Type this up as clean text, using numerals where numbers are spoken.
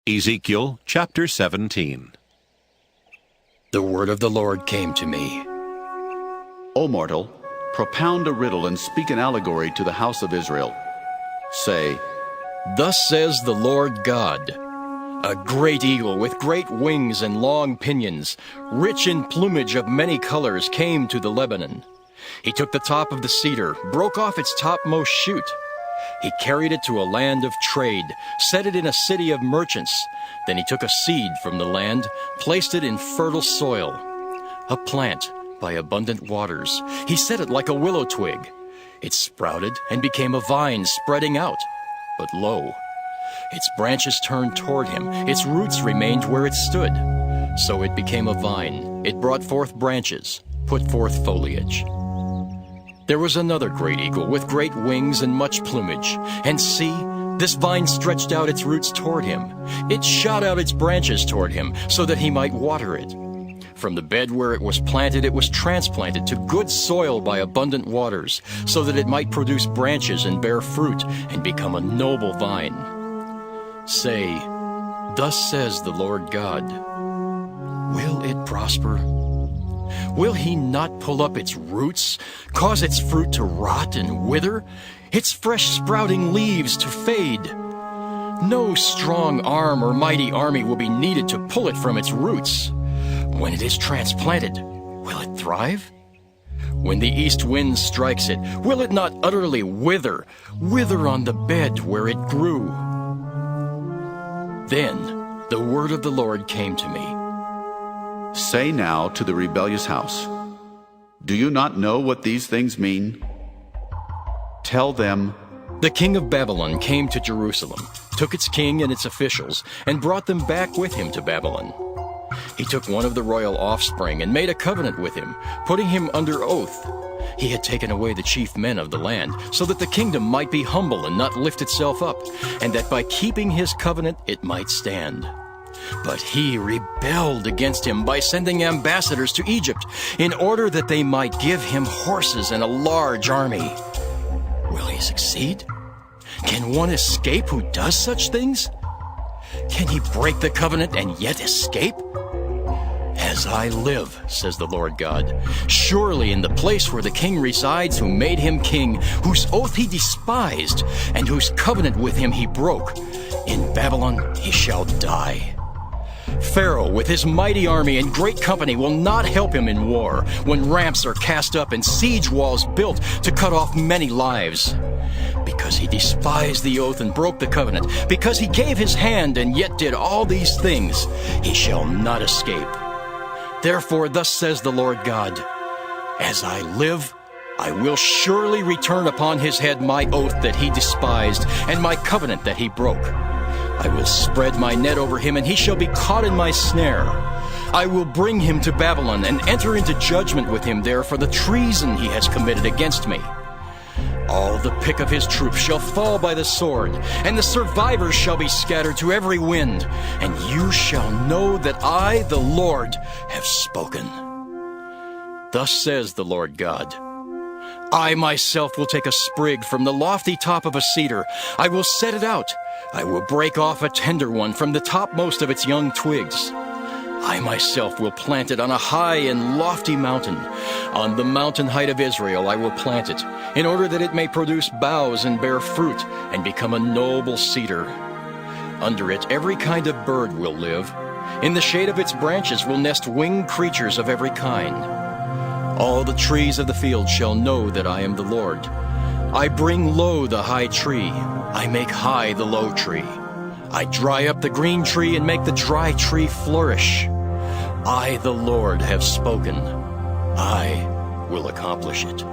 Ezekiel chapter 17. The word of the Lord came to me. O mortal, propound a riddle and speak an allegory to the house of Israel. Say, Thus says the Lord God, a great eagle with great wings and long pinions, rich in plumage of many colors, came to the Lebanon. He took the top of the cedar, broke off its topmost shoot. He carried it to a land of trade, set it in a city of merchants. Then he took a seed from the land, placed it in fertile soil, a plant by abundant waters. He set it like a willow twig. It sprouted and became a vine spreading out. But lo, its branches turned toward him. Its roots remained where it stood. So it became a vine. It brought forth branches, put forth foliage. There was another great eagle with great wings and much plumage. And see, this vine stretched out its roots toward him. It shot out its branches toward him so that he might water it. From the bed where it was planted, it was transplanted to good soil by abundant waters, so that it might produce branches and bear fruit and become a noble vine. Say, Thus says the Lord God, will it prosper? Will he not pull up its roots, cause its fruit to rot and wither, its fresh sprouting leaves to fade? No strong arm or mighty army will be needed to pull it from its roots. When it is transplanted, will it thrive? When the east wind strikes it, will it not utterly wither on the bed where it grew? Then the word of the Lord came to me. say now to the rebellious house, do you not know what these things mean? Tell them, The king of Babylon came to Jerusalem, took its king and its officials, and brought them back with him to Babylon. He took one of the royal offspring and made a covenant with him, putting him under oath. He had taken away the chief men of the land, so that the kingdom might be humble and not lift itself up, and that by keeping his covenant it might stand. But he rebelled against him by sending ambassadors to Egypt, in order that they might give him horses and a large army. Will he succeed? Can one escape who does such things? Can he break the covenant and yet escape? As I live, says the Lord God, surely in the place where the king resides who made him king, whose oath he despised, and whose covenant with him he broke, in Babylon he shall die. Pharaoh with his mighty army and great company will not help him in war, when ramps are cast up and siege walls built to cut off many lives. Because he despised the oath and broke the covenant, because he gave his hand and yet did all these things, he shall not escape. Therefore thus says the Lord God, as I live, I will surely return upon his head my oath that he despised, and my covenant that he broke. I will spread my net over him, and he shall be caught in my snare. I will bring him to Babylon, and enter into judgment with him there for the treason he has committed against me. All the pick of his troops shall fall by the sword, and the survivors shall be scattered to every wind, and you shall know that I, the Lord, have spoken. Thus says the Lord God, I myself will take a sprig from the lofty top of a cedar. I will set it out. I will break off a tender one from the topmost of its young twigs. I myself will plant it on a high and lofty mountain. On the mountain height of Israel I will plant it, in order that it may produce boughs and bear fruit, and become a noble cedar. Under it every kind of bird will live. In the shade of its branches will nest winged creatures of every kind. All the trees of the field shall know that I am the Lord. I bring low the high tree. I make high the low tree. I dry up the green tree and make the dry tree flourish. I, the Lord, have spoken. I will accomplish it.